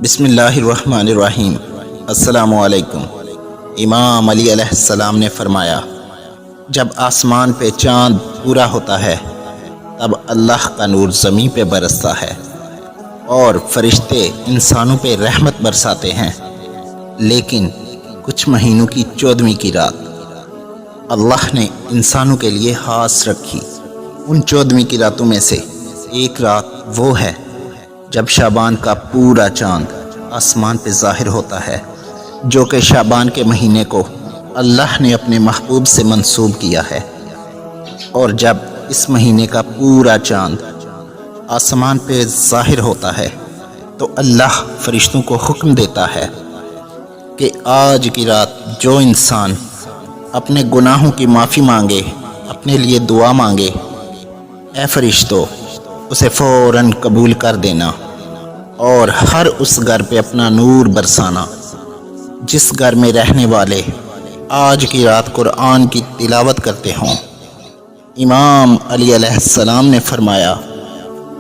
بسم اللہ الرحمن الرحیم۔ السلام علیکم۔ امام علی علیہ السلام نے فرمایا، جب آسمان پہ چاند پورا ہوتا ہے تب اللہ کا نور زمین پہ برستا ہے اور فرشتے انسانوں پہ رحمت برساتے ہیں، لیکن کچھ مہینوں کی 14ویں کی رات اللہ نے انسانوں کے لیے خاص رکھی۔ ان 14ویں کی راتوں میں سے ایک رات وہ ہے جب شعبان کا پورا چاند آسمان پہ ظاہر ہوتا ہے، جو کہ شعبان کے مہینے کو اللہ نے اپنے محبوب سے منسوب کیا ہے۔ اور جب اس مہینے کا پورا چاند آسمان پہ ظاہر ہوتا ہے تو اللہ فرشتوں کو حکم دیتا ہے کہ آج کی رات جو انسان اپنے گناہوں کی معافی مانگے، اپنے لیے دعا مانگے، اے فرشتوں اسے فوراً قبول کر دینا اور ہر اس گھر پہ اپنا نور برسانا جس گھر میں رہنے والے آج کی رات قرآن کی تلاوت کرتے ہوں۔ امام علی علیہ السلام نے فرمایا،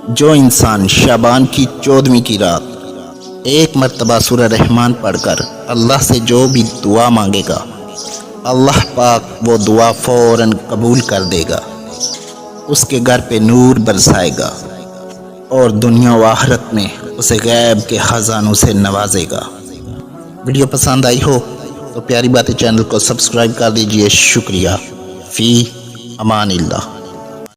جو انسان شعبان کی 14ویں کی رات ایک مرتبہ سورہ رحمان پڑھ کر اللہ سے جو بھی دعا مانگے گا، اللہ پاک وہ دعا فوراً قبول کر دے گا، اس کے گھر پہ نور برسائے گا اور دنیا و آخرت میں اسے غیب کے خزانوں سے نوازے گا۔ ویڈیو پسند آئی ہو تو پیاری باتیں چینل کو سبسکرائب کر دیجئے۔ شکریہ۔ فی امان اللہ۔